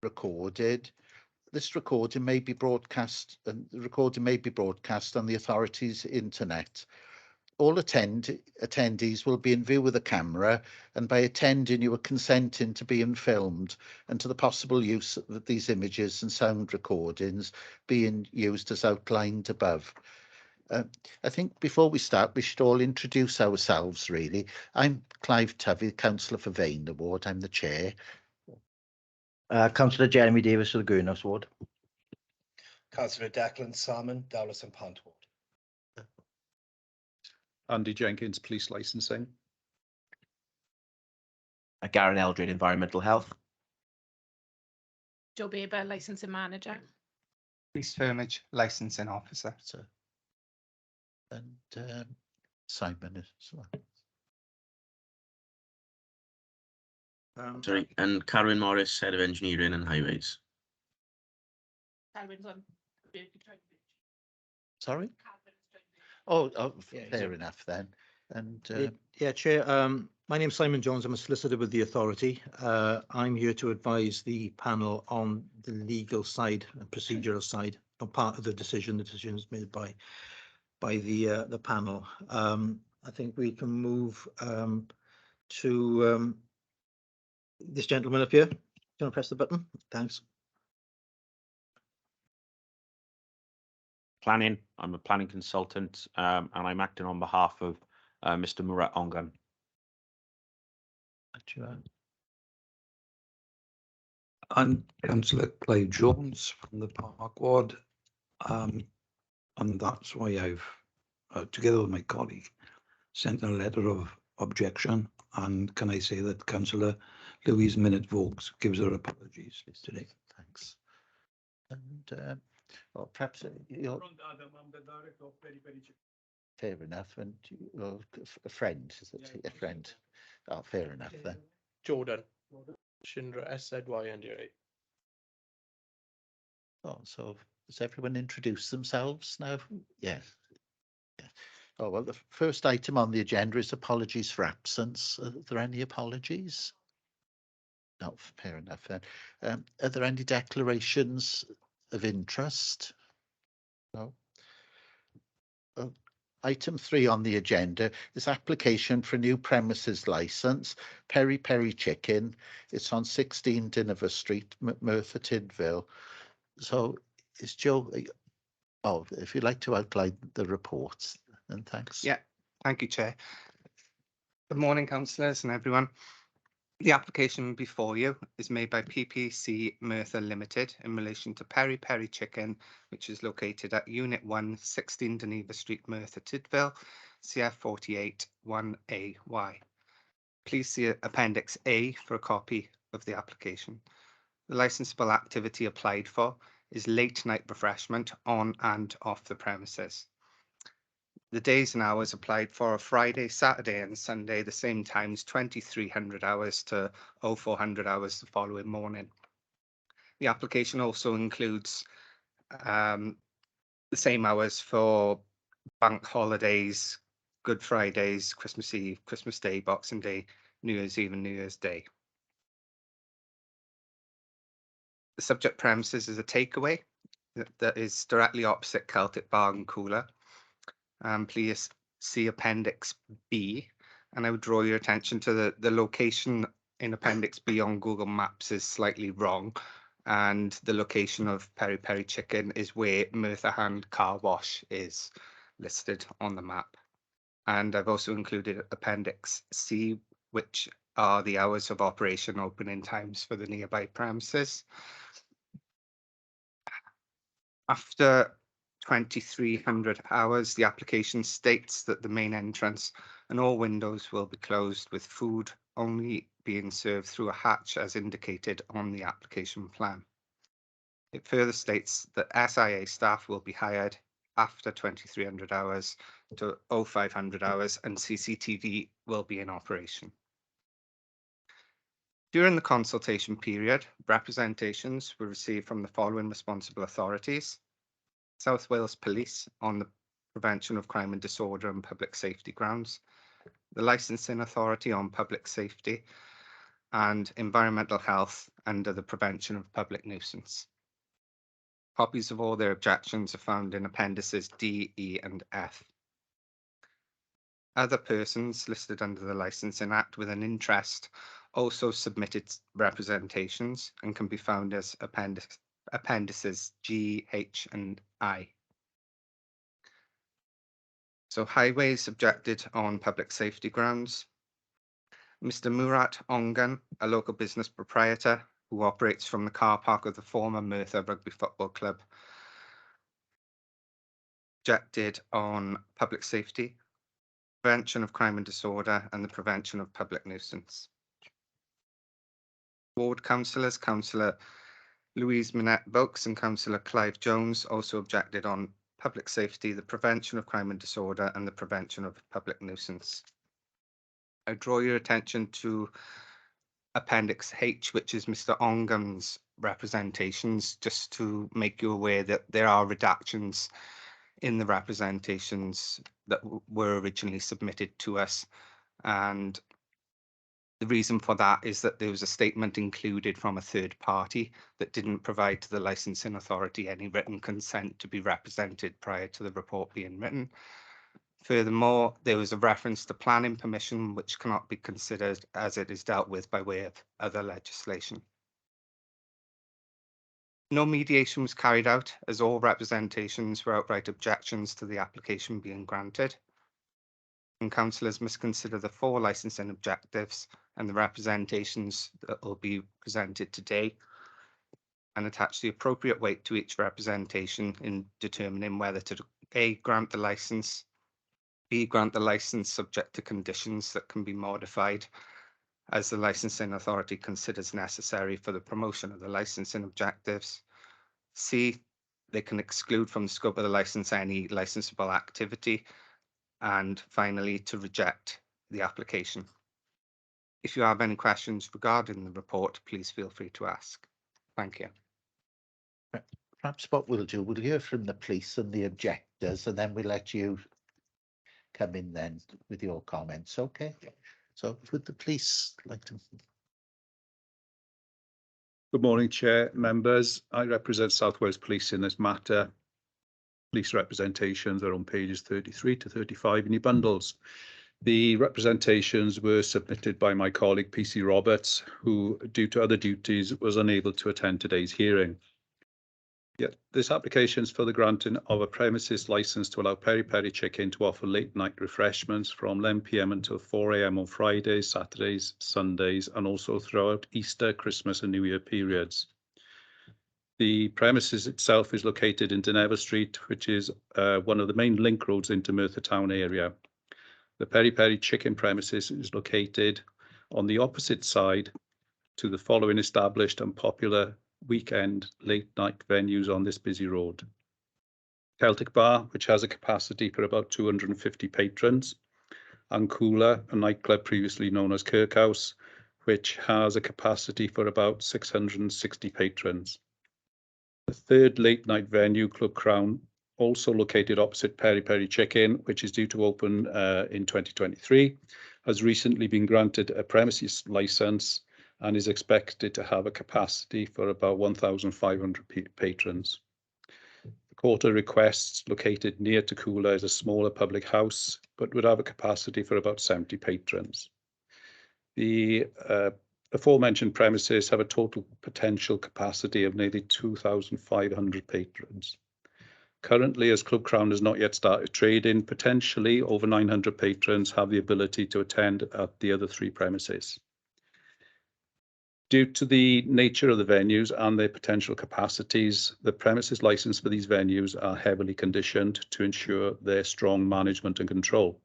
recorded. This recording may be broadcast, and the recording may be broadcast on the authority's internet. All attendees will be in view with a camera, and by attending you are consenting to being filmed and to the possible use of these images and sound recordings being used as outlined above. I think before we start, we should all introduce ourselves, really. I'm Clive Tovey, Councillor for Vane Ward. I'm the chair. Councillor Jeremy Davis of the Greenhouse Ward. Councillor Declan Salmon, Dowlas and Pant Ward. Andy Jenkins, Police Licensing. Garen Eldred, Environmental Health. Joe Baber, Licensing Manager. Police Firmage, Licensing Officer. And Simon as well. Sorry, and Carwyn Morris, Head of Engineering and Highways. Calvin's on. Sorry? Fair enough then. And Yeah, Chair. My name's Simon Jones. I'm a solicitor with the authority. I'm here to advise the panel on the legal side and procedural side of part of the decision. The decision is made by the panel. I think we can move to this gentleman up here. Do you want to press the button? Thanks. Planning. I'm a planning consultant, and I'm acting on behalf of Mr. Murat Ongan. I'm Councillor Clive Jones from the Park Ward, and that's why I've, together with my colleague, sent a letter of objection. And can I say that Councillor Louise Minute-Vokes gives her apologies today. Thanks. And well, perhaps you're fair enough, and you're a friend, is it? A friend. Oh, fair enough then. Jordan. Shindra, SZYNDA. Oh, so does everyone introduce themselves now? Yeah. Oh, well, the first item on the agenda is apologies for absence. Are there any apologies? No, fair enough then. Are there any declarations of interest? No. Item 3 on the agenda is application for a new premises licence, Peri Peri Chicken. It's on 16 Dinaver Street, Merthyr Tydfil. So is Joe, if you'd like to outline the reports, then thanks. Yeah, thank you, Chair. Good morning, councillors and everyone. The application before you is made by PPC Merthyr Limited in relation to Peri Peri Chicken, which is located at Unit 1, 16 Dinaver Street, Merthyr Tydfil, CF 48 1AY. Please see Appendix A for a copy of the application. The licensable activity applied for is late night refreshment on and off the premises. The days and hours applied for are Friday, Saturday and Sunday, the same times, 2300 hours to 0400 hours the following morning. The application also includes the same hours for bank holidays, Good Fridays, Christmas Eve, Christmas Day, Boxing Day, New Year's Eve and New Year's Day. The subject premises is a takeaway that is directly opposite Celtic Bar and Cooler. Please see Appendix B, and I would draw your attention to the location in Appendix B on Google Maps is slightly wrong, and the location of Peri Peri Chicken is where Merthyr Hand Car Wash is listed on the map. And I've also included Appendix C, which are the hours of operation, opening times for the nearby premises. After 2300 hours, the application states that the main entrance and all windows will be closed, with food only being served through a hatch as indicated on the application plan. It further states that SIA staff will be hired after 2300 hours to 0500 hours and CCTV will be in operation. During the consultation period, representations were received from the following responsible authorities: South Wales Police on the prevention of crime and disorder and public safety grounds, the Licensing Authority on public safety, and environmental health under the prevention of public nuisance. Copies of all their objections are found in appendices D, E and F. Other persons listed under the Licensing Act with an interest also submitted representations and can be found as appendices G, H and I. So highways objected on public safety grounds. Mr. Murat Ongan, a local business proprietor who operates from the car park of the former Merthyr Rugby Football Club, objected on public safety, prevention of crime and disorder, and the prevention of public nuisance. Ward councillors, Councillor Louise Minette-Vokes and Councillor Clive Jones, also objected on public safety, the prevention of crime and disorder, and the prevention of public nuisance. I draw your attention to Appendix H, which is Mr. Ongan's representations, just to make you aware that there are redactions in the representations that were originally submitted to us. And the reason for that is that there was a statement included from a third party that didn't provide to the licensing authority any written consent to be represented prior to the report being written. Furthermore, there was a reference to planning permission, which cannot be considered as it is dealt with by way of other legislation. No mediation was carried out, as all representations were outright objections to the application being granted. And councillors must consider the 4 licensing objectives and the representations that will be presented today and attach the appropriate weight to each representation in determining whether to A, grant the license, B, grant the license subject to conditions that can be modified as the licensing authority considers necessary for the promotion of the licensing objectives. C, they can exclude from the scope of the license any licensable activity. And finally, to reject the application. If you have any questions regarding the report, please feel free to ask. Thank you. Perhaps what we'll do, we'll hear from the police and the objectors, and then we'll let you come in then with your comments, okay? So would the police like to? Good morning, Chair, members. I represent South Wales Police in this matter. Police representations are on pages 33 to 35 in your bundles. The representations were submitted by my colleague PC Roberts, who, due to other duties, was unable to attend today's hearing. Yet this application is for the granting of a premises licence to allow Peri Peri Chicken to offer late night refreshments from 11 PM until 4 AM on Fridays, Saturdays, Sundays, and also throughout Easter, Christmas and New Year periods. The premises itself is located in Deneva Street, which is one of the main link roads into Merthyr Town area. The Peri Peri Chicken premises is located on the opposite side to the following established and popular weekend late night venues on this busy road. Celtic Bar, which has a capacity for about 250 patrons, and Cooler, a nightclub previously known as Kirkhouse, which has a capacity for about 660 patrons. The third late night venue, Club Crown, also located opposite Peri Peri Chicken, which is due to open in 2023, has recently been granted a premises licence and is expected to have a capacity for about 1,500 patrons. The Quarter Requests, located near to Cooler, is a smaller public house, but would have a capacity for about 70 patrons. The aforementioned premises have a total potential capacity of nearly 2,500 patrons. Currently, as Club Crown has not yet started trading, potentially over 900 patrons have the ability to attend at the other 3 premises. Due to the nature of the venues and their potential capacities, the premises licence for these venues are heavily conditioned to ensure their strong management and control.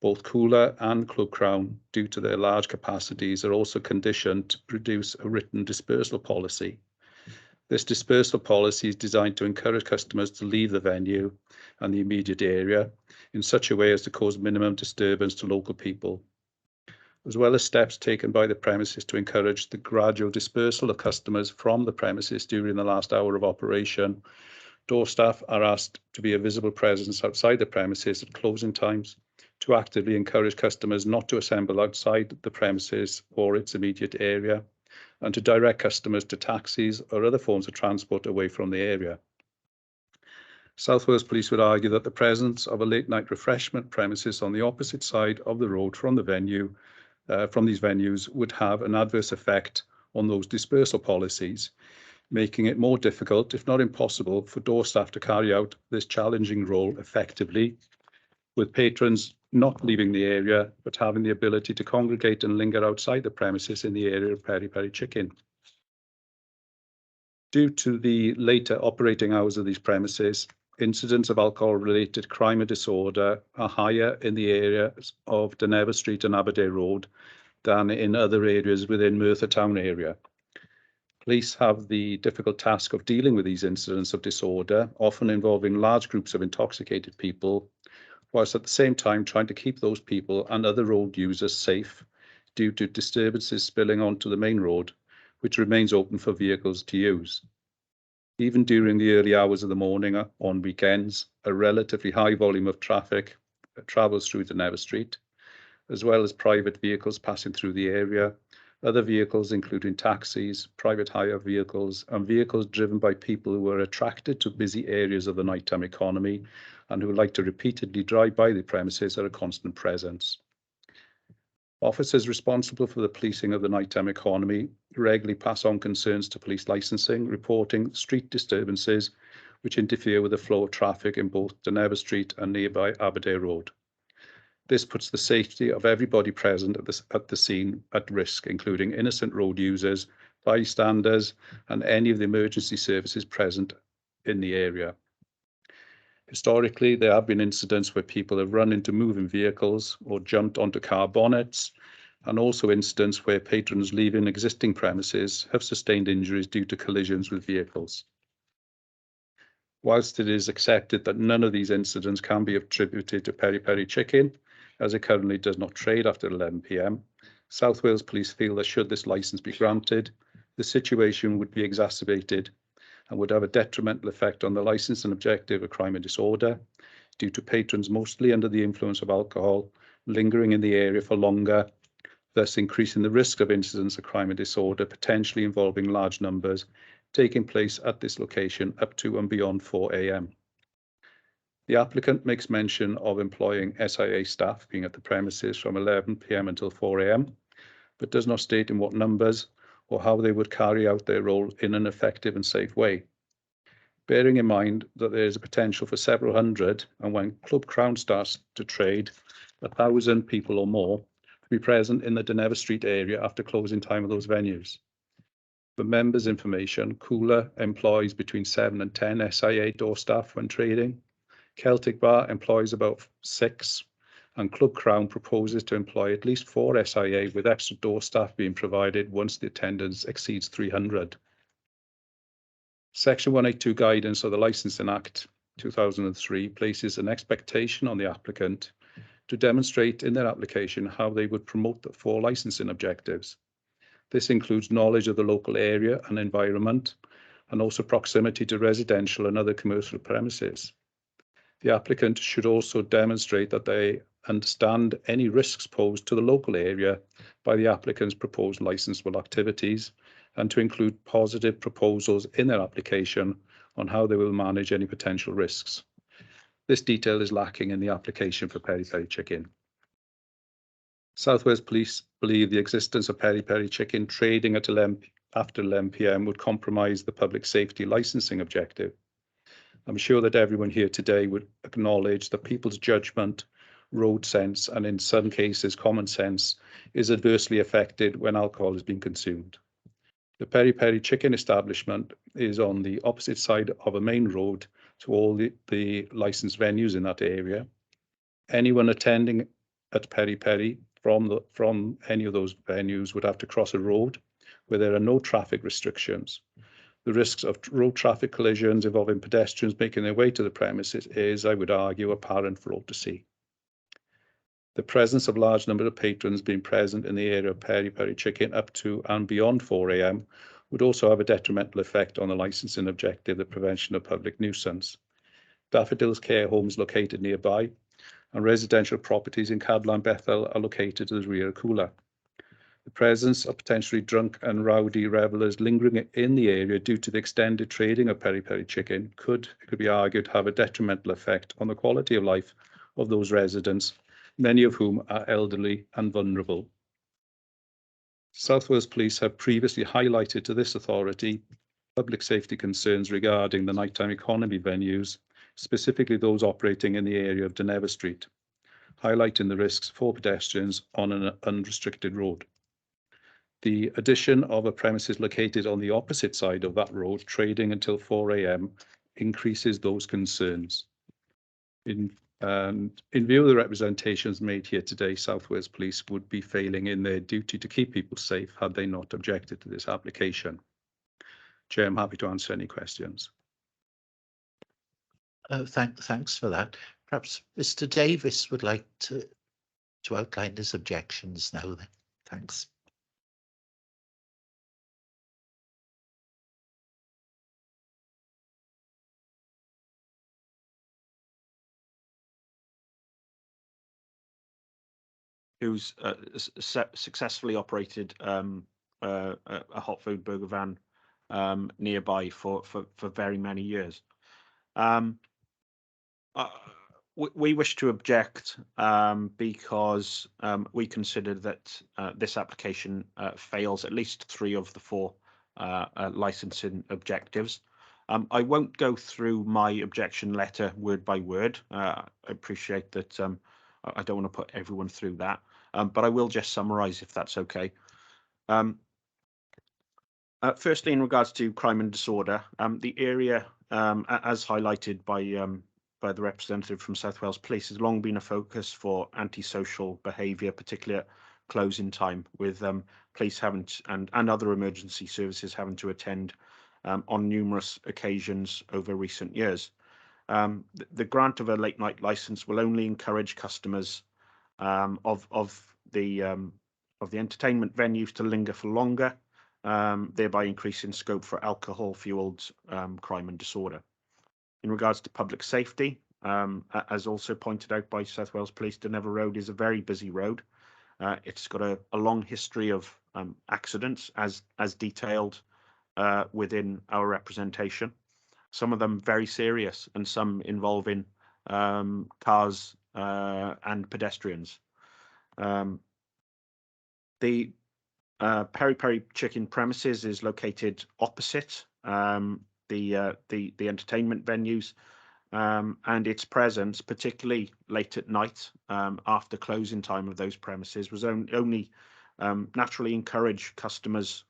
Both Cooler and Club Crown, due to their large capacities, are also conditioned to produce a written dispersal policy. This dispersal policy is designed to encourage customers to leave the venue and the immediate area in such a way as to cause minimum disturbance to local people, as well as steps taken by the premises to encourage the gradual dispersal of customers from the premises during the last hour of operation. Door staff are asked to be a visible presence outside the premises at closing times to actively encourage customers not to assemble outside the premises or its immediate area, and to direct customers to taxis or other forms of transport away from the area. South Wales Police would argue that the presence of a late night refreshment premises on the opposite side of the road from the venue, from these venues, would have an adverse effect on those dispersal policies, making it more difficult, if not impossible, for door staff to carry out this challenging role effectively, with patrons not leaving the area, but having the ability to congregate and linger outside the premises in the area of Peri Peri Chicken. Due to the later operating hours of these premises, incidents of alcohol-related crime and disorder are higher in the areas of Dynevor Street and Aberdare Road than in other areas within Merthyr Town area. Police have the difficult task of dealing with these incidents of disorder, often involving large groups of intoxicated people, whilst at the same time trying to keep those people and other road users safe due to disturbances spilling onto the main road, which remains open for vehicles to use. Even during the early hours of the morning on weekends, a relatively high volume of traffic travels through Dynevor Street, as well as private vehicles passing through the area. Other vehicles, including taxis, private hire vehicles, and vehicles driven by people who are attracted to busy areas of the nighttime economy and who like to repeatedly drive by the premises, are a constant presence. Officers responsible for the policing of the nighttime economy regularly pass on concerns to police licensing, reporting street disturbances which interfere with the flow of traffic in both Dynevor Street and nearby Aberdare Road. This puts the safety of everybody present at the scene at risk, including innocent road users, bystanders, and any of the emergency services present in the area. Historically, there have been incidents where people have run into moving vehicles or jumped onto car bonnets, and also incidents where patrons leaving existing premises have sustained injuries due to collisions with vehicles. Whilst it is accepted that none of these incidents can be attributed to Peri Peri Chicken, as it currently does not trade after 11 p.m, South Wales Police feel that should this licence be granted, the situation would be exacerbated and would have a detrimental effect on the licence and objective of crime and disorder, due to patrons mostly under the influence of alcohol lingering in the area for longer, thus increasing the risk of incidents of crime and disorder potentially involving large numbers taking place at this location up to and beyond 4 a.m. The applicant makes mention of employing SIA staff being at the premises from 11 p.m. until 4 a.m, but does not state in what numbers or how they would carry out their role in an effective and safe way. Bearing in mind that there is a potential for several hundred, and when Club Crown starts to trade, 1,000 people or more to be present in the Dynevor Street area after closing time of those venues. For members' information, Cooler employs between 7 and 10 SIA door staff when trading. Celtic Bar employs about 6, and Club Crown proposes to employ at least 4 SIA, with extra door staff being provided once the attendance exceeds 300. Section 182 guidance of the Licensing Act 2003 places an expectation on the applicant to demonstrate in their application how they would promote the 4 licensing objectives. This includes knowledge of the local area and environment, and also proximity to residential and other commercial premises. The applicant should also demonstrate that they understand any risks posed to the local area by the applicant's proposed licensable activities, and to include positive proposals in their application on how they will manage any potential risks. This detail is lacking in the application for Peri Peri Chicken. South Wales Police believe the existence of Peri Peri Chicken trading at after 11 p.m. would compromise the public safety licensing objective. I'm sure that everyone here today would acknowledge that people's judgment, road sense, and in some cases common sense, is adversely affected when alcohol is being consumed. The Peri Peri Chicken establishment is on the opposite side of a main road to all the licensed venues in that area. Anyone attending at Peri Peri from any of those venues would have to cross a road where there are no traffic restrictions. The risks of road traffic collisions involving pedestrians making their way to the premises is, I would argue, apparent for all to see. The presence of large number of patrons being present in the area of Peri Peri Chicken up to and beyond 4 a.m. would also have a detrimental effect on the licensing objective, the prevention of public nuisance. Daffodils Care Homes located nearby and residential properties in Cadlan Bethel are located at the rear cooler. The presence of potentially drunk and rowdy revellers lingering in the area due to the extended trading of peri-peri chicken could, it could be argued, have a detrimental effect on the quality of life of those residents, many of whom are elderly and vulnerable. South Wales Police have previously highlighted to this authority public safety concerns regarding the nighttime economy venues, specifically those operating in the area of Deneva Street, highlighting the risks for pedestrians on an unrestricted road. The addition of a premises located on the opposite side of that road, trading until 4 a.m, increases those concerns. In view of the representations made here today, South Wales Police would be failing in their duty to keep people safe had they not objected to this application. Chair, I'm happy to answer any questions. Thanks for that. Perhaps Mr. Davis would like to outline his objections now then. Thanks. Who's successfully operated a hot food burger van nearby for very many years. We wish to object because we consider that this application fails at least 3 of the 4 licensing objectives. I won't go through my objection letter word by word. I appreciate that I don't want to put everyone through that, but I will just summarise if that's okay. Firstly, in regards to crime and disorder, the area, as highlighted by the representative from South Wales Police, has long been a focus for antisocial behaviour, particularly at closing time, with police having to, and other emergency services having to attend on numerous occasions over recent years. The grant of a late night licence will only encourage customers of the entertainment venues to linger for longer, thereby increasing scope for alcohol-fuelled crime and disorder. In regards to public safety, as also pointed out by South Wales Police, Deneva Road is a very busy road. It's got a long history of accidents, as detailed within our representation. Some of them very serious, and some involving cars and pedestrians. The peri-peri chicken premises is located opposite the entertainment venues, and its presence, particularly late at night after closing time of those premises, was only naturally encourage customers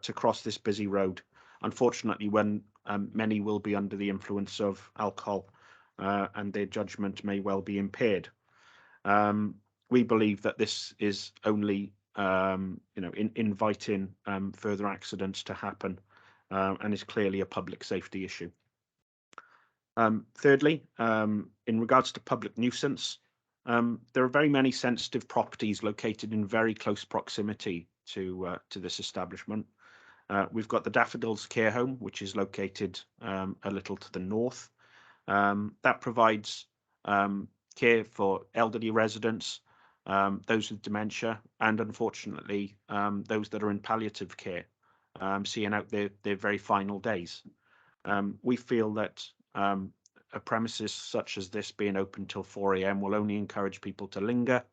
to cross this busy road. Unfortunately, when many will be under the influence of alcohol and their judgment may well be impaired. We believe that this is only inviting further accidents to happen, and is clearly a public safety issue. Thirdly, in regards to public nuisance, there are very many sensitive properties located in very close proximity to this establishment. We've got the Daffodils Care Home, which is located a little to the north. That provides care for elderly residents, those with dementia, and unfortunately those that are in palliative care, seeing out their very final days. We feel that a premises such as this being open till 4 a.m. will only encourage people to linger,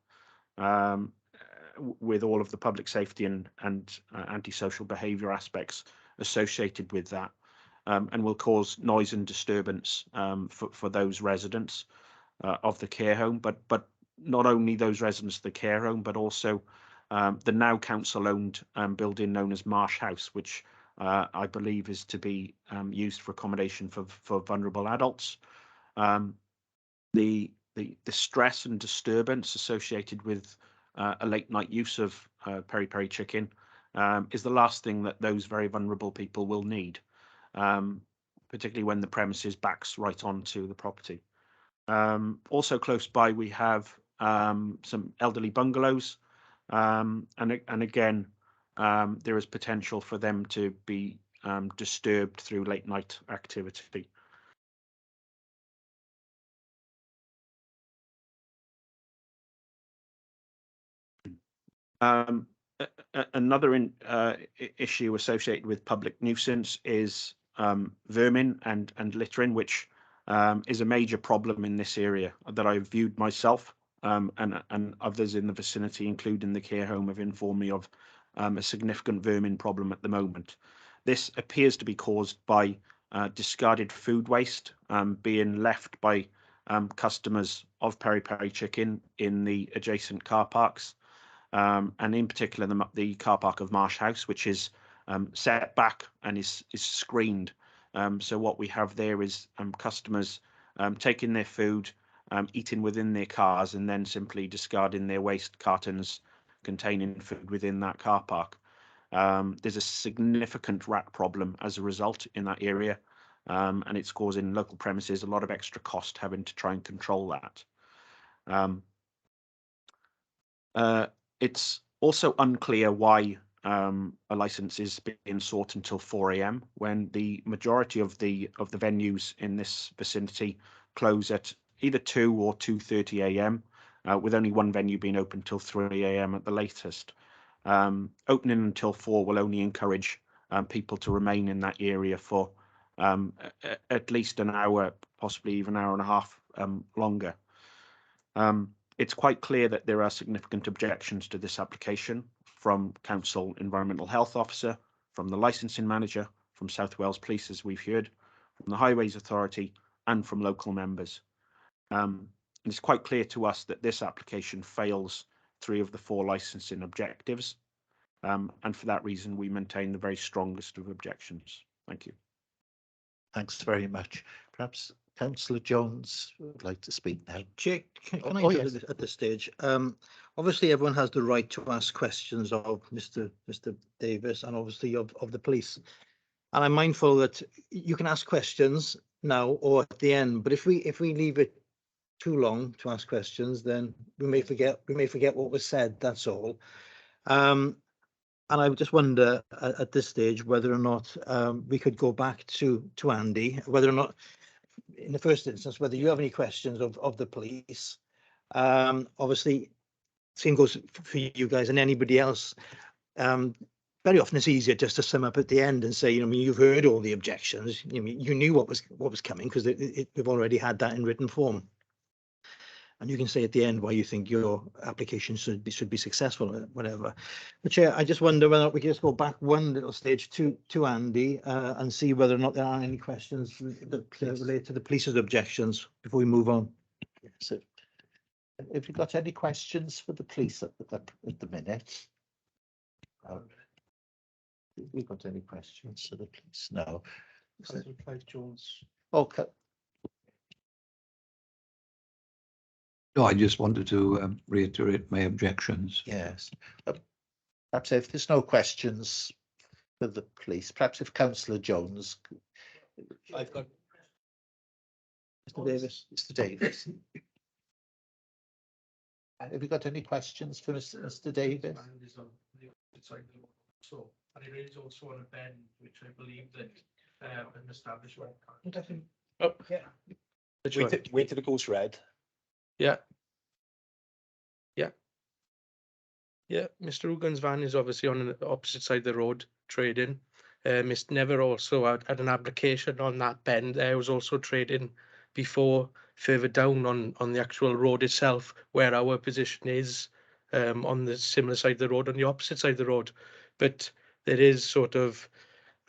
with all of the public safety and antisocial behaviour aspects associated with that, and will cause noise and disturbance for those residents of the care home, but not only those residents of the care home, but also the now council-owned building known as Marsh House, which I believe is to be used for accommodation for vulnerable adults. The stress and disturbance associated with a late night use of peri-peri chicken is the last thing that those very vulnerable people will need, particularly when the premises backs right onto the property. Also close by, we have some elderly bungalows, and again, there is potential for them to be disturbed through late night activity. Another issue associated with public nuisance is vermin and littering, which is a major problem in this area that I've viewed myself, and others in the vicinity, including the care home, have informed me of a significant vermin problem at the moment. This appears to be caused by discarded food waste being left by customers of Peri Peri Chicken in the adjacent car parks. And in particular the car park of Marsh House, which is set back and is screened. So what we have there is customers taking their food, eating within their cars, and then simply discarding their waste cartons containing food within that car park. There's a significant rat problem as a result in that area, and it's causing local premises a lot of extra cost having to try and control that. It's also unclear why a license is being sought until 4 a.m. when the majority of the venues in this vicinity close at either 2 or 2:30 a.m. With only one venue being open till 3 a.m. at the latest. Opening until 4 will only encourage people to remain in that area for at least an hour, possibly even an hour and a half longer. It's quite clear that there are significant objections to this application from Council Environmental Health Officer, from the licensing manager, from South Wales Police, as we've heard, from the Highways Authority, and from local members. It's quite clear to us that this application fails 3 of the 4 licensing objectives, and for that reason we maintain the very strongest of objections. Thank you. Thanks very much. Perhaps Councillor Jones would like to speak now. Chair, can I Oh, interrupt yes. at this stage? Obviously, everyone has the right to ask questions of Mr. Davis and obviously of the police. And I'm mindful that you can ask questions now or at the end, but if we leave it too long to ask questions, then we may forget what was said. That's all. And I just wonder at this stage whether or not we could go back to Andy, whether or not, in the first instance, whether you have any questions of the police. Obviously, same goes for you guys and anybody else. Very often it's easier just to sum up at the end and say, you've heard all the objections. You knew what was coming because we've already had that in written form. And you can say at the end why you think your application should be successful or whatever. But Chair, I just wonder whether we can just go back one little stage to Andy and see whether or not there are any questions that relate to the police's objections before we move on. So, have you got any questions for the police at the minute? Have you got any questions for the police? No. Councillor Clive Jones. Okay. No, I just wanted to reiterate my objections. Yes. Perhaps if there's no questions for the police, perhaps if Councillor Jones. I've got. Mr. Davis. Mr. Davis. Have you got any questions for Mr. Davis? So, and it is also on a bend, which I believe that an establishment. Oh, yeah. Wait till it goes red. Yeah. Yeah, Mr. Ugan's van is obviously on the opposite side of the road trading. Mr. Never also had an application on that bend. There was also trading before, further down on the actual road itself, where our position is, on the similar side of the road, on the opposite side of the road. But there is sort of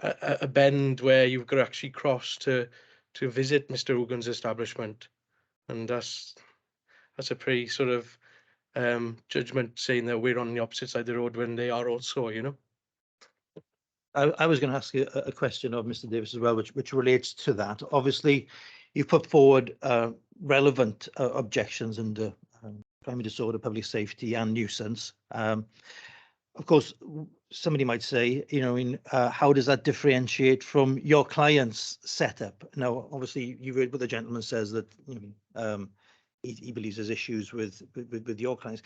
a bend where you've got to actually cross to visit Mr. Ugan's establishment, and that's a pretty sort of judgment saying that we're on the opposite side of the road when they are also, I was going to ask you a question of Mr. Davis as well, which relates to that. Obviously, you've put forward relevant objections under crime disorder, public safety, and nuisance. Of course, somebody might say, how does that differentiate from your client's setup? Now, obviously, you've heard what the gentleman says that he believes there's issues with your clients.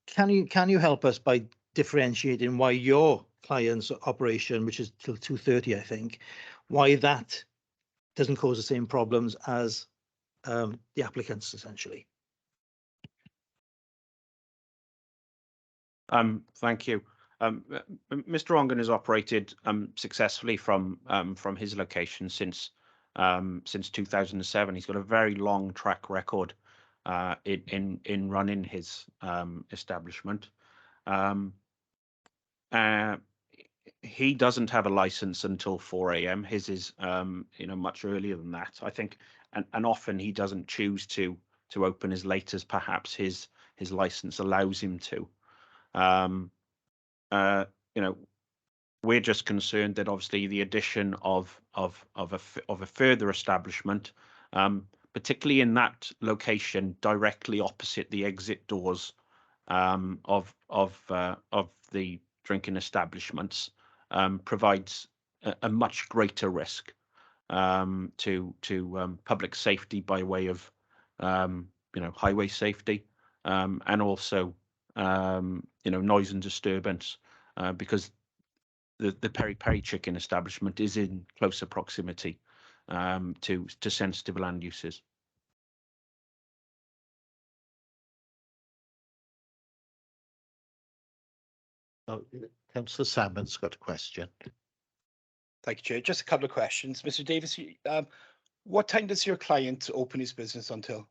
Can you help us by differentiating why your client's operation, which is till 2:30, I think, why that doesn't cause the same problems as the applicants, essentially? Thank you. Mr. Ongan has operated successfully from his location since 2007. He's got a very long track record in running his establishment. He doesn't have a license until 4 a.m. His is much earlier than that, I think, and often he doesn't choose to open as late as perhaps his license allows him to. We're just concerned that obviously the addition of a further establishment, particularly in that location directly opposite the exit doors of the drinking establishments, provides a much greater risk to public safety by way of highway safety, and also noise and disturbance, because the Peri Peri chicken establishment is in closer proximity to sensitive land uses. Oh, Councillor Salmon's got a question. Thank you, Chair. Just a couple of questions. Mr. Davis, what time does your client open his business until?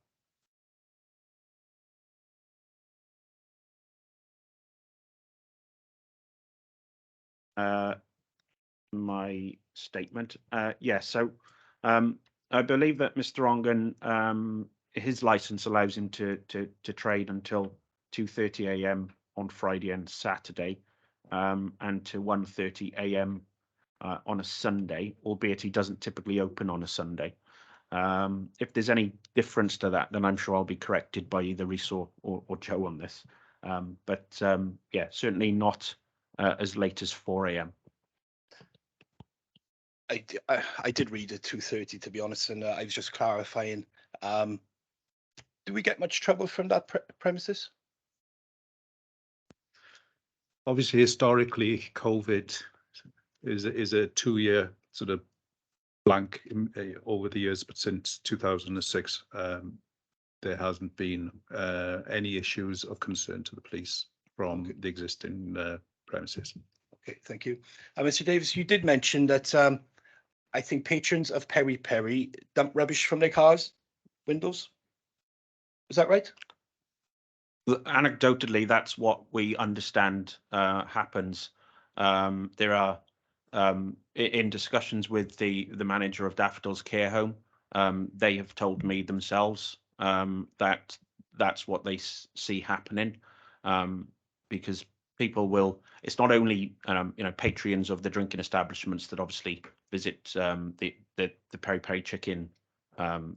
My statement. So I believe that Mr. Ongan, his license allows him to trade until 2:30 a.m. on Friday and Saturday, and to 1:30 a.m. On a Sunday, albeit he doesn't typically open on a Sunday. If there's any difference to that, then I'm sure I'll be corrected by either Rhys or Joe on this. But certainly not as late as 4 a.m. I did read at 2:30, to be honest, and I was just clarifying. Do we get much trouble from that premises? Obviously, historically, COVID is a 2-year sort of blank over the years, but since 2006, there hasn't been any issues of concern to the police from the existing premises. Okay, thank you. Mr. Davis, you did mention that I think patrons of Peri Peri dump rubbish from their cars' windows. Is that right? Anecdotally, that's what we understand happens. There are, in discussions with the manager of Daffodil's Care Home, they have told me themselves that that's what they see happening, because people will. It's not only patrons of the drinking establishments that obviously visit the Peri Peri chicken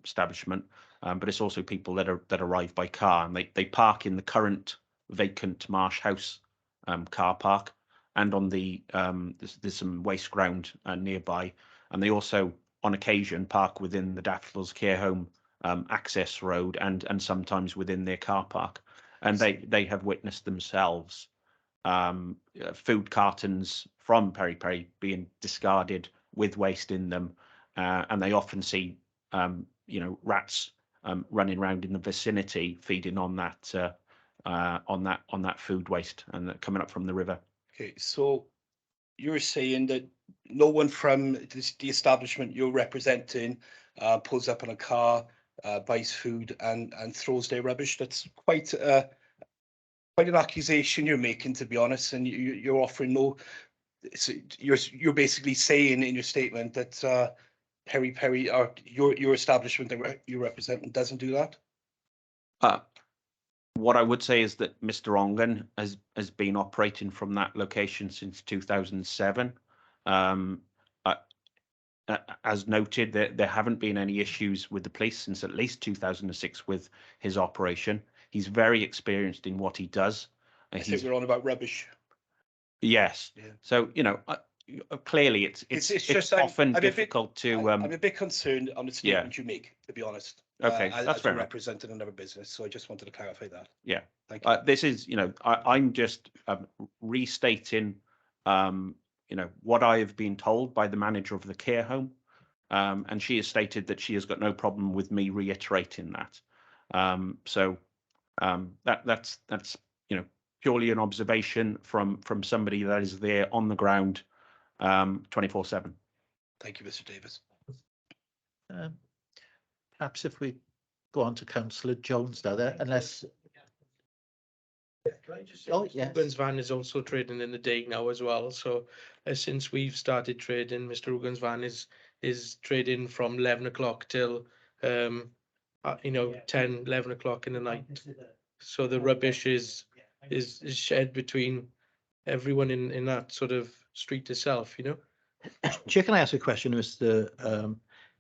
establishment, but it's also people that arrive by car, and they park in the current vacant Marsh House car park, and on the there's some waste ground nearby, and they also on occasion park within the Daffodils Care Home access road, and sometimes within their car park, and they have witnessed themselves food cartons from Peri Peri being discarded with waste in them, and they often see rats running around in the vicinity feeding on that food waste and coming up from the river. Okay, so you're saying that no one from the establishment you're representing pulls up in a car, buys food, and throws their rubbish. That's quite an accusation you're making, to be honest, and you're offering no. So you're basically saying in your statement that Peri Peri or your establishment that you're representing doesn't do that. What I would say is that Mr. Ongan has been operating from that location since 2007. As noted, there haven't been any issues with the police since at least 2006 with his operation. He's very experienced in what he does. I think we're on about rubbish. Yes. Yeah. So clearly it's just often difficult to. I'm a bit concerned on the statement you make, to be honest. Okay, that's fair. Representing another business, so I just wanted to clarify that. Yeah. Thank you. This is, I'm just restating, what I have been told by the manager of the care home, and she has stated that she has got no problem with me reiterating that. That's purely an observation from somebody that is there on the ground 24/7. Thank you, Mr. Davis. Perhaps if we go on to Councillor Jones now, there, unless. Oh, yes. Ugan's van is also trading in the day now as well. So since we've started trading, Mr. Ugan's van is trading from 11 o'clock till 10, 11 o'clock in the night. So the rubbish is shared between everyone in that sort of street itself, Chair, can I ask a question, Mr.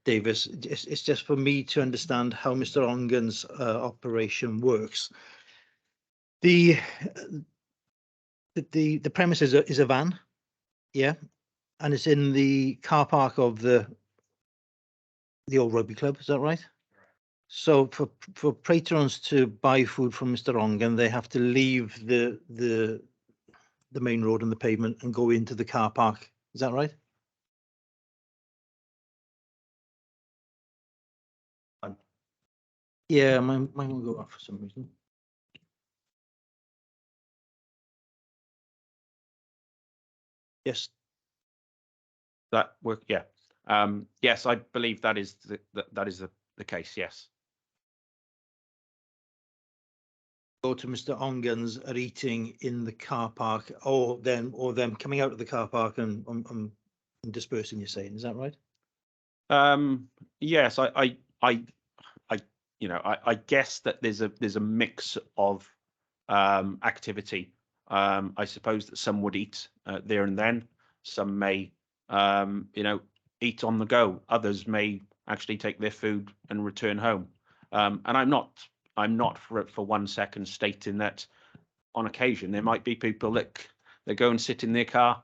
Davis? It's just for me to understand how Mr. Ongan's operation works. The premise is a van, yeah, and it's in the car park of the old rugby club. Is that right? So for patrons to buy food from Mr. Ongan, they have to leave the main road and the pavement and go into the car park. Is that right? Yeah, mine will go off for some reason. Yes. That work, yeah. Yes, I believe that is the case. Yes. Go to Mr. Ongan's are eating in the car park, or them coming out of the car park and dispersing. You're saying, is that right? Yes, I guess that there's a mix of activity. I suppose that some would eat there and then. Some may, eat on the go. Others may actually take their food and return home. And I'm not for 1 second stating that on occasion there might be people that go and sit in their car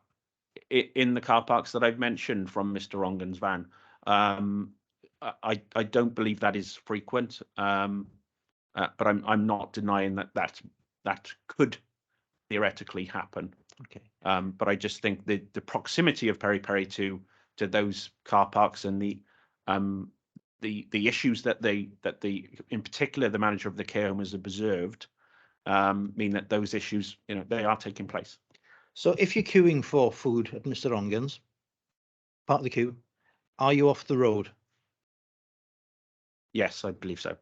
in the car parks that I've mentioned from Mr. Ongan's van. I don't believe that is frequent, but I'm not denying that could theoretically happen. Okay. But I just think the proximity of Peri Peri to those car parks and the issues that in particular the manager of the care home has observed mean that those issues, they are taking place. So if you're queuing for food at Mr. Ongan's, part of the queue, are you off the road? Yes, I believe so.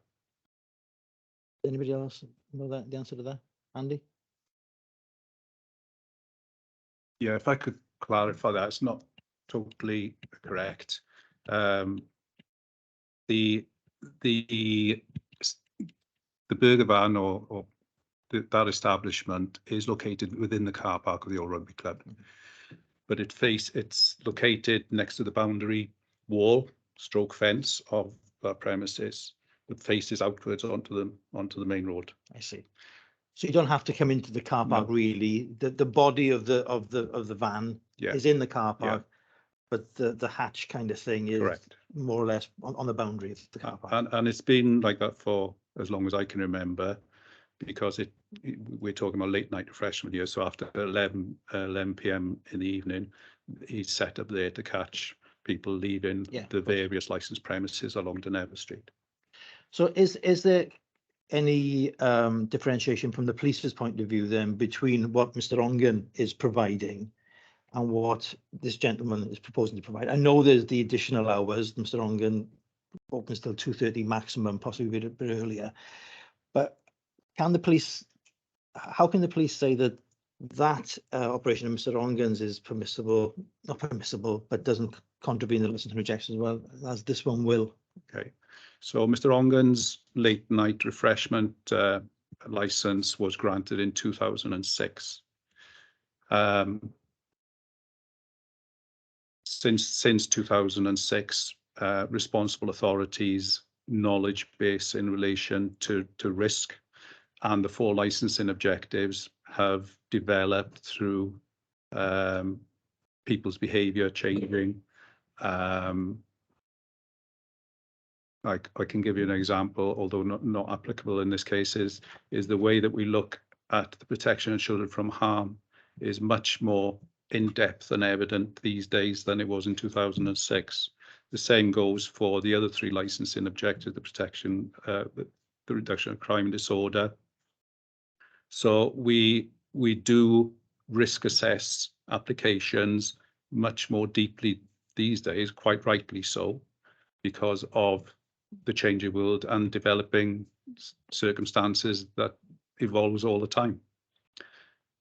Anybody else know the answer to that? Andy? Yeah, if I could clarify that, it's not totally correct. The burger van or that establishment is located within the car park of the old rugby club, but it's located next to the boundary wall stroke fence of our premises that faces outwards onto the main road. I see. So you don't have to come into the car park really. The body of the van is in the car park, but the hatch kind of thing is correct, more or less on the boundary of the car park. And it's been like that for as long as I can remember, because we're talking about late night refreshment here. So after 11 p.m. in the evening, he's set up there to catch people leaving the various licensed premises along Deneva Street. So is there any differentiation from the police's point of view then between what Mr. Ongan is providing and what this gentleman is proposing to provide? I know there's the additional hours. Mr. Ongan opens till 2:30 maximum, possibly a bit earlier. But how can the police say that operation of Mr. Ongan's is not permissible, but doesn't contravene the license and rejection as well as this one will? Okay, so Mr. Ongan's late night refreshment license was granted in 2006. Since 2006, responsible authorities' knowledge base in relation to risk and the 4 licensing objectives have developed through people's behaviour changing. I can give you an example, although not applicable in this case, is the way that we look at the protection of children from harm is much more in-depth and evident these days than it was in 2006. The same goes for the other 3 licensing objectives, the protection, the reduction of crime and disorder. So we we do risk assess applications much more deeply these days, quite rightly so, because of the changing world and developing circumstances that evolves all the time.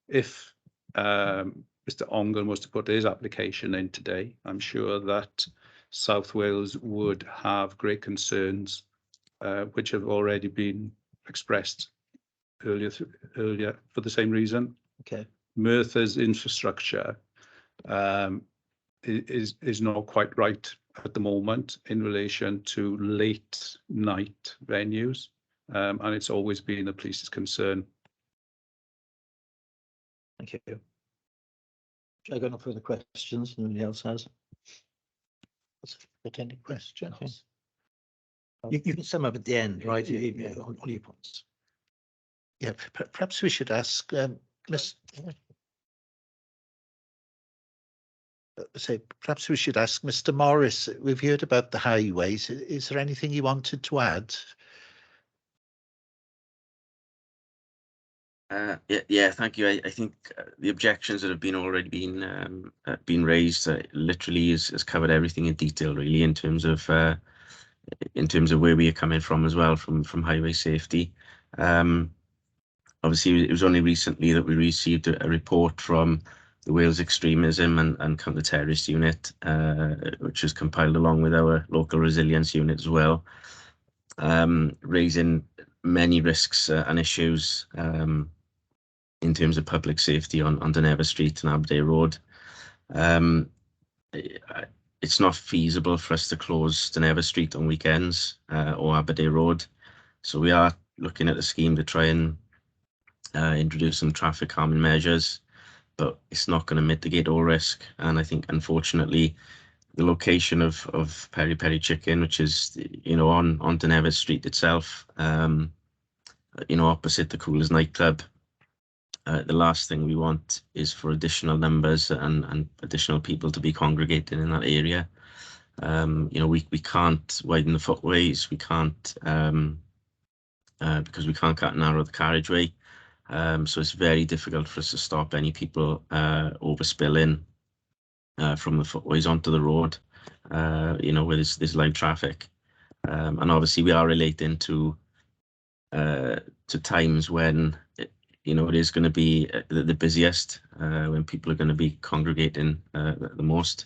If Mr. Ongan was to put his application in today, I'm sure that South Wales would have great concerns, which have already been expressed earlier for the same reason. Okay. Merthyr's infrastructure is not quite right at the moment in relation to late night venues, and it's always been the police's concern. Thank you. I got no further questions. Nobody else has. Got any questions? Okay. You can sum up at the end, right? On your points. Yeah, perhaps we should ask perhaps we should ask Mr. Morris. We've heard about the highways. Is there anything you wanted to add? Yeah, thank you. I think the objections that have been already been raised literally has covered everything in detail, really, in terms of where we are coming from as well, from highway safety. Obviously, it was only recently that we received a report from the Wales Extremism and Counter-Terrorist Unit, which was compiled along with our local resilience unit as well, raising many risks and issues in terms of public safety on Dynevor Street and Aberdare Road. It's not feasible for us to close Dynevor Street on weekends or Aberdare Road. So we are looking at a scheme to try and introduce some traffic calming measures, but it's not going to mitigate all risk. And I think, unfortunately, the location of Peri Peri Chicken, which is, on Dynevor Street itself, opposite the Coolers nightclub, the last thing we want is for additional numbers and additional people to be congregating in that area. We can't widen the footways. We can't because we can't cut and narrow the carriageway. So it's very difficult for us to stop any people overspilling from the footways onto the road, where there's live traffic. And obviously we are relating to times when it is going to be the busiest, when people are going to be congregating the most.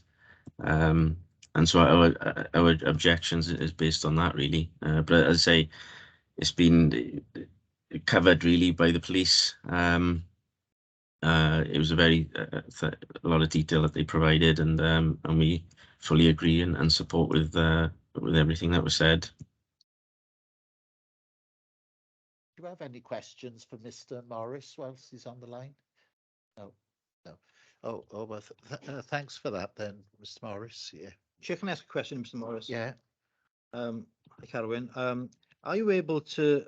And so our objections is based on that, really. But as I say, it's been covered really by the police. It was a lot of detail that they provided, and we fully agree and support with everything that was said. Do you have any questions for Mr. Morris whilst he's on the line? No. Well, thanks for that then, Mr. Morris. Yeah. Chair, can I ask a question, Mr. Morris? Yeah. Carwyn, are you able to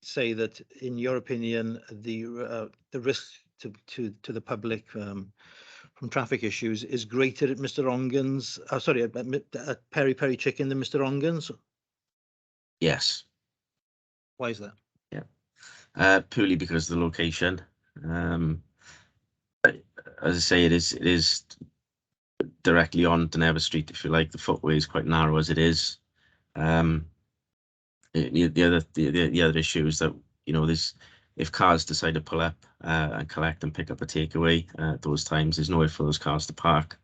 say that, in your opinion, the risk to the public from traffic issues is greater at Mr. Ongan's, at Peri Peri Chicken than Mr. Ongan's? Yes. Why is that? Yeah. Purely because of the location. As I say, it is directly on Dynevor Street, if you like. The footway is quite narrow as it is. The other issue is that if cars decide to pull up and collect and pick up a takeaway at those times, there's nowhere for those cars to park,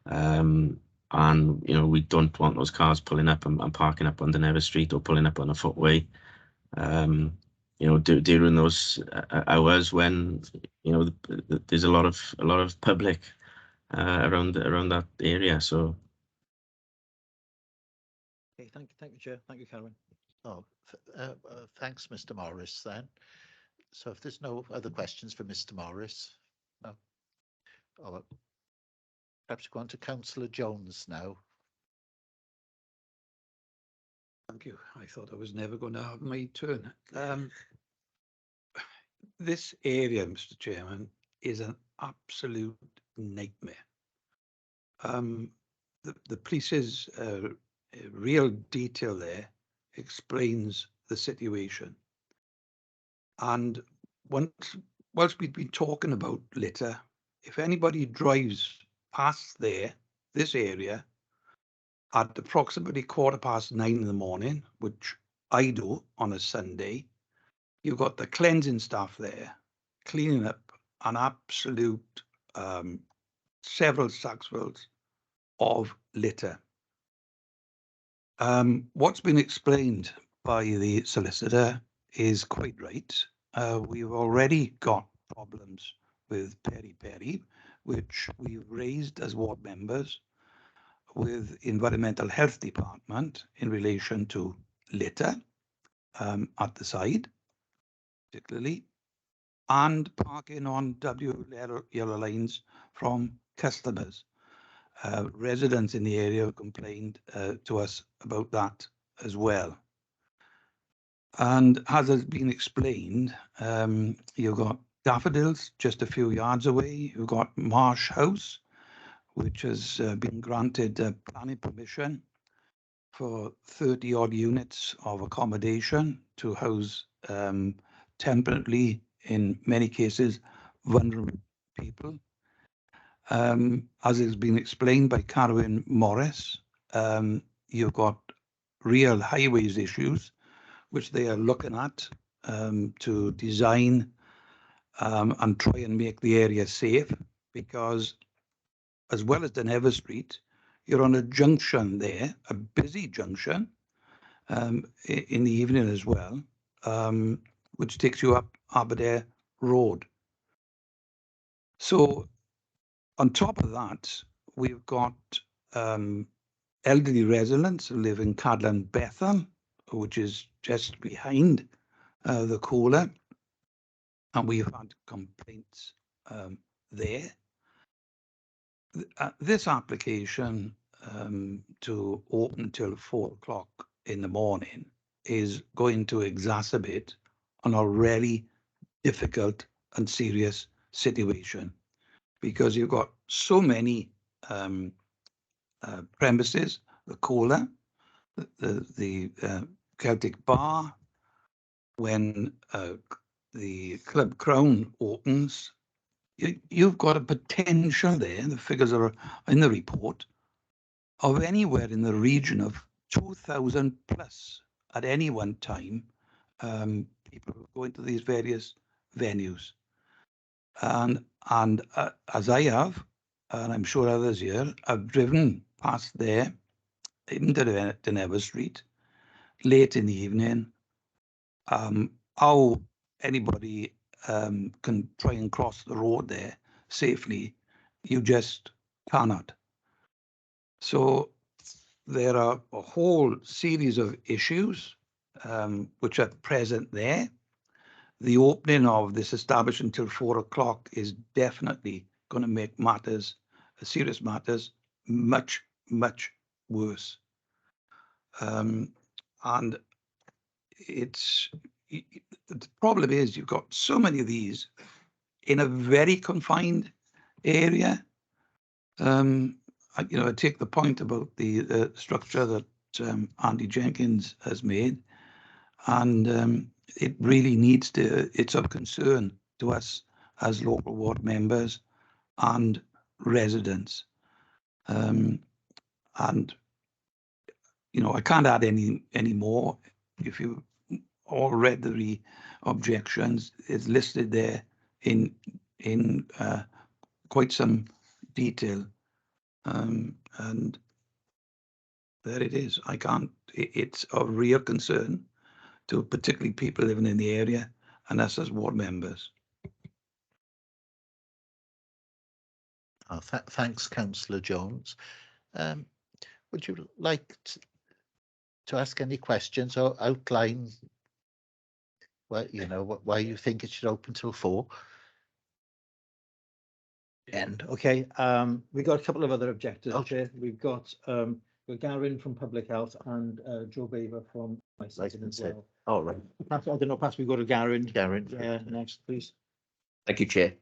and we don't want those cars pulling up and parking up on Dynevor Street or pulling up on a footway. During those hours when there's a lot of public around that area. So. Okay, thank you, Chair. Thank you, Carwyn. Thanks, Mr. Morris, then. So if there's no other questions for Mr. Morris, no. Perhaps go on to Councillor Jones now. Thank you. I thought I was never going to have my turn. This area, Mr. Chairman, is an absolute nightmare. The police's real detail there explains the situation. And once whilst we've been talking about litter, if anybody drives past this area, at approximately 9:15 in the morning, which I do on a Sunday, you've got the cleansing staff there, cleaning up an absolute several sacksfuls of litter. What's been explained by the solicitor is quite right. We've already got problems with peri-peri, which we've raised as ward members with Environmental Health Department in relation to litter at the side, particularly, and parking on W yellow lines from customers. Residents in the area have complained to us about that as well. And as has been explained, you've got daffodils just a few yards away. You've got Marsh House, which has been granted planning permission for 30 odd units of accommodation to house temporarily, in many cases, vulnerable people. As has been explained by Carwyn Morris, you've got real highways issues, which they are looking at to design and try and make the area safe, because as well as Duneva Street, you're on a junction there, a busy junction in the evening as well, which takes you up Aberdare Road. So on top of that, we've got elderly residents who live in Cadland Bethel, which is just behind the cooler, and we've had complaints there. This application to open till 4 o'clock in the morning is going to exacerbate an already difficult and serious situation, because you've got so many premises, the cooler, the Celtic Bar, when the Club Crown opens, you've got a potential there, the figures are in the report, of anywhere in the region of 2,000 plus at any one time, people going to these various venues. And as I have, and I'm sure others here, have driven past there into Duneva Street late in the evening, how anybody can try and cross the road there safely, you just cannot. So there are a whole series of issues which are present there. The opening of this establishment until 4 o'clock is definitely going to make matters, serious matters, much, much worse. And the problem is you've got so many of these in a very confined area. I take the point about the structure that Andy Jenkins has made, and it really needs to, it's of concern to us as local ward members and residents. And I can't add any more. If you all read the objections, it's listed there in quite some detail, and there it is. It's of real concern to particularly people living in the area and us as ward members. Oh, thanks, Councillor Jones. Would you like to ask any questions or outline why you think it should open till 4? Okay. We've got a couple of other objectives, Chair. We've got Garen from Public Health and Joe Baver from my side as well. All right. I don't know, perhaps we go to Garen. Garen. Next, please. Thank you, Chair.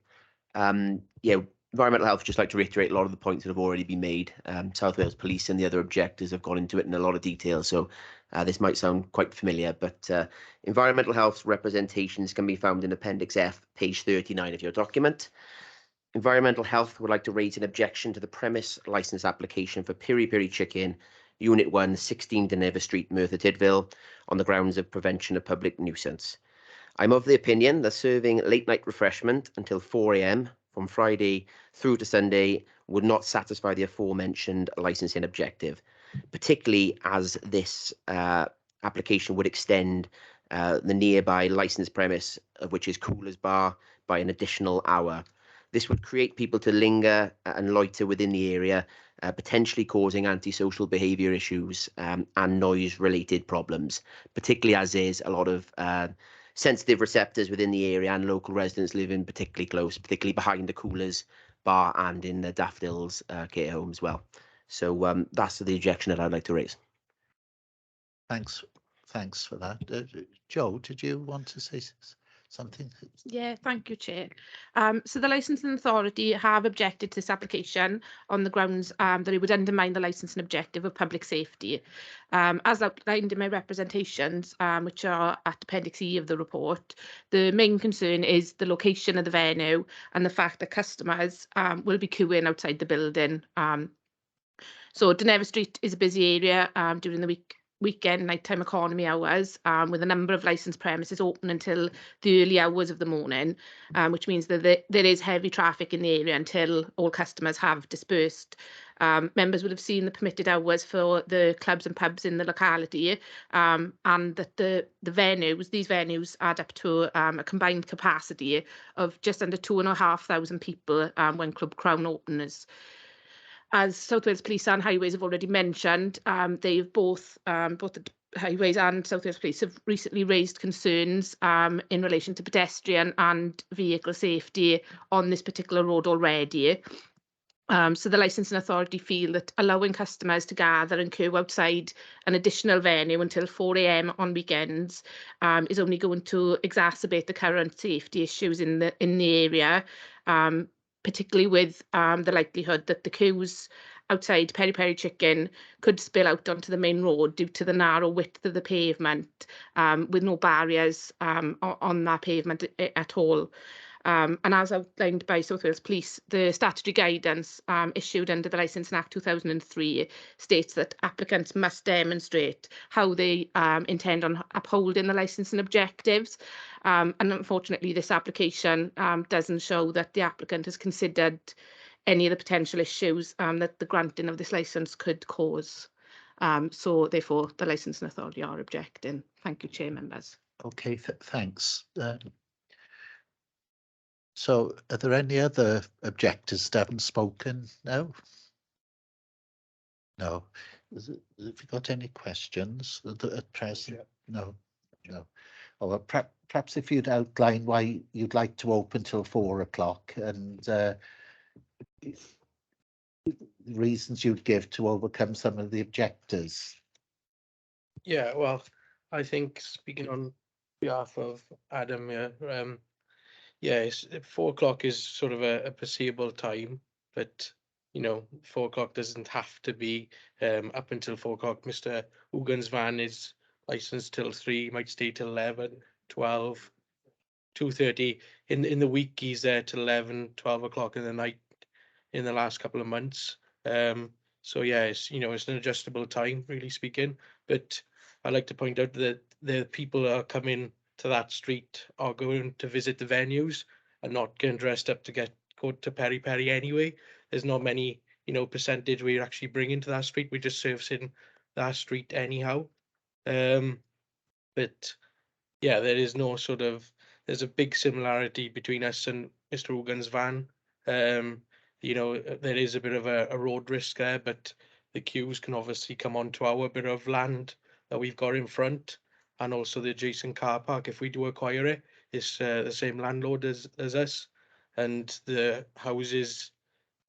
Environmental Health, just like to reiterate a lot of the points that have already been made. South Wales Police and the other objectives have gone into it in a lot of detail, so This might sound quite familiar, but environmental health representations can be found in Appendix F, page 39 of your document. Environmental Health would like to raise an objection to the premise licence application for Piri Piri Chicken, Unit 1, 16 Deneva Street, Merthyr Tydfil, on the grounds of prevention of public nuisance. I'm of the opinion that serving late night refreshment until 4 AM from Friday through to Sunday would not satisfy the aforementioned licensing objective, particularly as this application would extend the nearby licensed premise, which is Coolers Bar, by an additional hour. This would create people to linger and loiter within the area, potentially causing antisocial behaviour issues and noise-related problems, particularly as there's a lot of sensitive receptors within the area and local residents living particularly close, particularly behind the Coolers Bar and in the Daffodils care home as well. So that's the objection that I'd like to raise. Thanks for that. Joe, did you want to say something? Yeah, thank you, Chair. So the licensing authority have objected to this application on the grounds that it would undermine the licensing objective of public safety. As outlined in my representations, which are at Appendix E of the report, the main concern is the location of the venue and the fact that customers will be queuing outside the building. So Deneva Street is a busy area during the weekend nighttime economy hours, with a number of licensed premises open until the early hours of the morning, which means that there is heavy traffic in the area until all customers have dispersed. Members would have seen the permitted hours for the clubs and pubs in the locality, and that these venues add up to a combined capacity of just under 2,500 people when Club Crown opens. As South Wales Police and Highways have already mentioned, they've both the Highways and South Wales Police have recently raised concerns in relation to pedestrian and vehicle safety on this particular road already. So the licensing authority feel that allowing customers to gather and queue outside an additional venue until 4 AM on weekends is only going to exacerbate the current safety issues in the area, particularly with the likelihood that the queues outside Peri Peri Chicken could spill out onto the main road due to the narrow width of the pavement, with no barriers on that pavement at all. And as outlined by South Wales Police, the statutory guidance issued under the Licensing Act 2003 states that applicants must demonstrate how they intend on upholding the licensing objectives. And unfortunately, this application doesn't show that the applicant has considered any of the potential issues that the granting of this licence could cause. So therefore, the Licensing Authority are objecting. Thank you, Chair, members. Okay, thanks. So are there any other objectors that haven't spoken? No? No. Have you got any questions at present? No. Oh, well, perhaps if you'd outline why you'd like to open till 4 o'clock and reasons you'd give to overcome some of the objectors. Yeah, well, I think speaking on behalf of Adam, yes, 4 o'clock is sort of a perceivable time, but 4 o'clock doesn't have to be up until 4 o'clock. Mr. Ugan's van is licensed till 3, might stay till 11, 12, 2:30. In the week, he's there till 11, 12 o'clock in the night in the last couple of months. So yeah, it's an adjustable time, really speaking. But I like to point out that the people that are coming to that street are going to visit the venues and not getting dressed up to go to Peri Peri anyway. There's not many, percentage we're actually bringing to that street. We're just servicing that street anyhow. But yeah, there's a big similarity between us and Mr. Ugan's van. There is a bit of a road risk there, but the queues can obviously come onto our bit of land that we've got in front, and also the adjacent car park. If we do acquire it, it's the same landlord as us, and the houses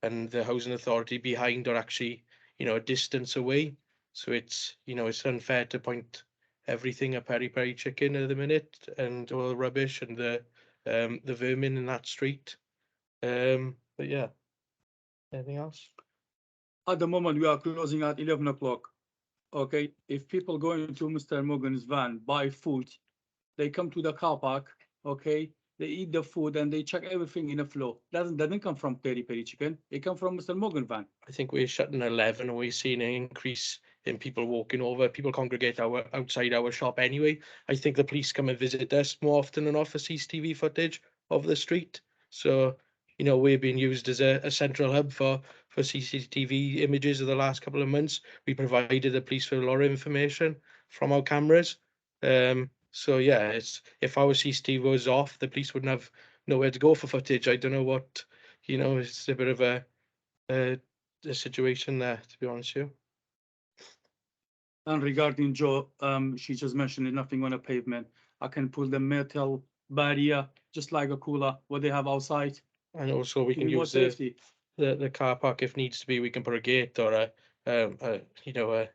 and the housing authority behind are actually a distance away. So it's it's unfair to point everything at Peri Peri Chicken at the minute, and all the rubbish and the vermin in that street. But yeah. Anything else? At the moment, we are closing at 11 o'clock. okay, if people go into Mr. Morgan's van, buy food, they come to the car park, okay, they eat the food and they check everything in the floor. Doesn't come from Peri Peri Chicken. It come from Mr. Morgan van. I think we're shutting at 11 and we're seeing an increase in people walking over. People congregate outside our shop anyway. I think the police come and visit us more often than not for CCTV footage of the street. So, you know, we're being used as a central hub for CCTV images of the last couple of months. We provided the police with a lot of information from our cameras. So yeah, it's if our CCTV was off, the police wouldn't have nowhere to go for footage. I don't know what, you know, it's a bit of a situation there, to be honest with you. And regarding Joe, she just mentioned nothing on a pavement. I can pull the metal barrier just like a cooler, what they have outside. And also we to can be more use safety. the car park if needs to be. We can put a gate or you know,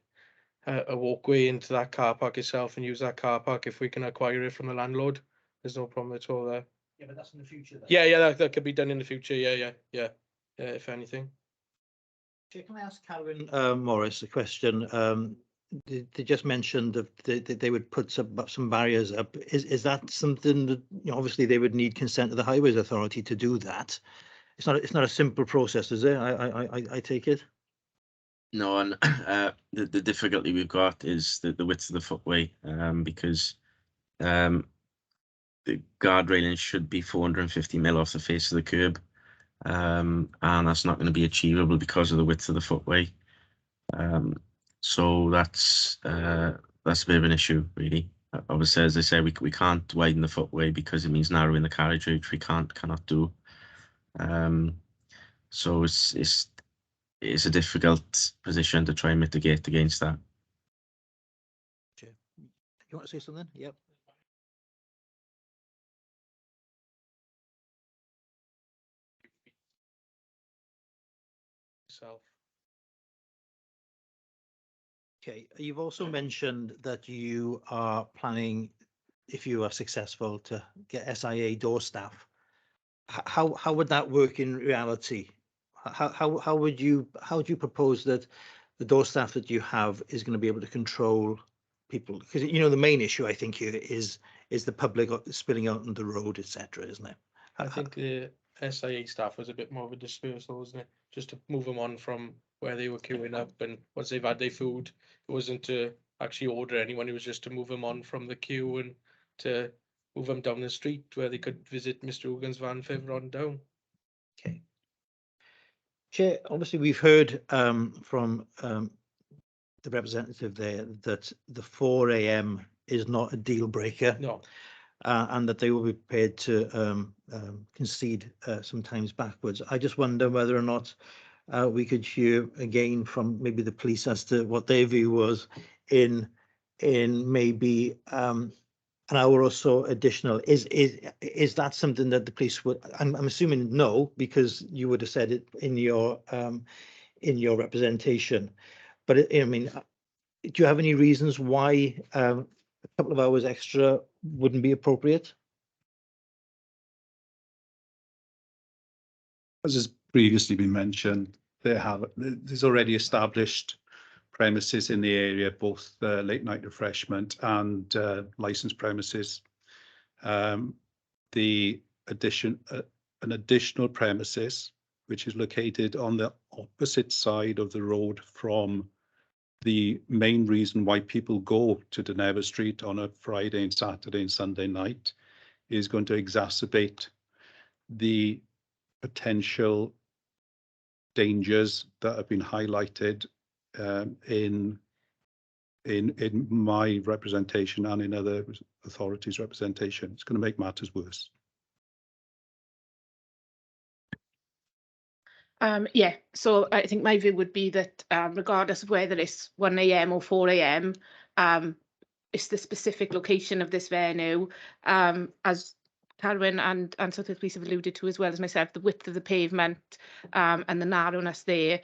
a walkway into that car park itself and use that car park if we can acquire it from the landlord. There's no problem at all there. Yeah, but that's in the future. Then. Yeah, that could be done in the future. Yeah, if anything. Can I ask Carwyn Morris a question? They just mentioned that they would put some barriers up. Is that something that, you know, obviously they would need consent of the Highways Authority to do that? It's not a simple process, is it? I take it. No, and the difficulty we've got is the width of the footway, because the guard railing should be 450 mil off the face of the curb, and that's not going to be achievable because of the width of the footway. So that's a bit of an issue, really. Obviously, as I say, we can't widen the footway because it means narrowing the carriageway, which we cannot do. So it's a difficult position to try and mitigate against that. You want to say something? Yep. Okay, you've also mentioned that you are planning, if you are successful, to get SIA door staff. How would that work in reality? How would you propose that the door staff that you have is going to be able to control people? Because, you know, the main issue I think here is the public spilling out on the road, etc., isn't it? I think the SIA staff was a bit more of a dispersal, wasn't it? Just to move them on from where they were queuing up, and once they've had their food, it wasn't to actually order anyone, it was just to move them on from the queue and to move them down the street where they could visit Mr. Hogan's van further on down. Okay. Chair, obviously we've heard from the representative there that the 4 a.m. is not a deal breaker. No. And that they will be prepared to concede sometimes backwards. I just wonder whether or not we could hear again from maybe the police as to what their view was in maybe an hour or so additional. Is that something that the police would? I'm assuming no, because you would have said it in your representation. But I mean, do you have any reasons why a couple of hours extra wouldn't be appropriate? As has previously been mentioned, there's already established premises in the area, both late night refreshment and licensed premises. An additional premises, which is located on the opposite side of the road from the main reason why people go to Deneva Street on a Friday and Saturday and Sunday night, is going to exacerbate the potential dangers that have been highlighted in my representation and in other authorities' representation. It's going to make matters worse. Yeah, so I think my view would be that regardless of whether it's 1 a.m. or 4 a.m., it's the specific location of this venue, as Carwyn and Southwest Police have alluded to, as well as myself, the width of the pavement and the narrowness there.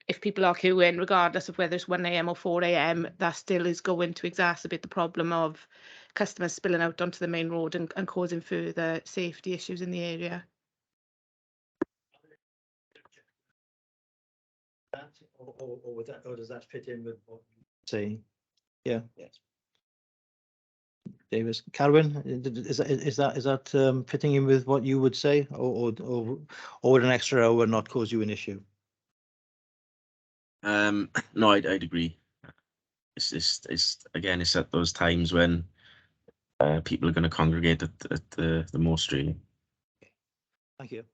If people are queuing, regardless of whether it's 1 a.m. or 4 a.m., that still is going to exacerbate the problem of customers spilling out onto the main road and causing further safety issues in the area. or does that fit in with what you're saying? Yeah. Yes. Davis, Carwyn, is that fitting in with what you would say, or would an extra hour not cause you an issue? No, I'd agree. It's again, it's at those times when people are going to congregate at the most, really. Thank you.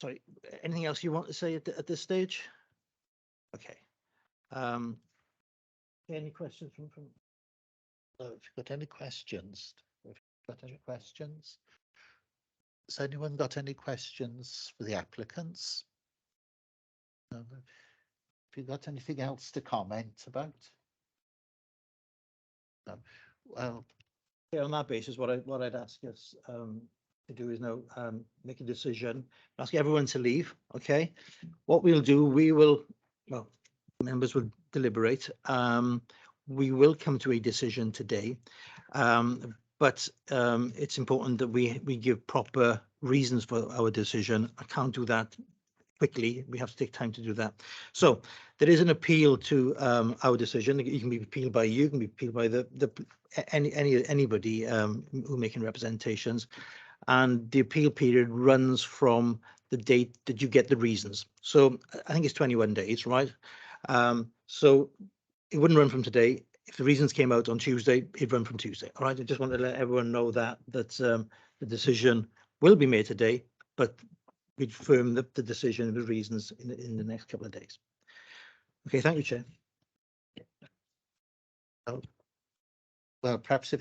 Sorry, anything else you want to say at this stage? Okay. Any questions from? If you've got any questions, has anyone got any questions for the applicants? No. Have you got anything else to comment about? No. Well, Okay, on that basis, what I'd ask us to do is now make a decision, ask everyone to leave. Okay, what we'll do, well, members will deliberate. We will come to a decision today, but it's important that we give proper reasons for our decision. I can't do that quickly. We have to take time to do that. So there is an appeal to our decision. It can be appealed by you, can be appealed by anybody who making representations, and the appeal period runs from the date that you get the reasons. So I think it's 21 days, right? So it wouldn't run from today. If the reasons came out on Tuesday, it'd run from Tuesday. All right. I just want to let everyone know that the decision will be made today, but we'd firm the decision, the reasons in the next couple of days. Okay, thank you, Chair. well, perhaps if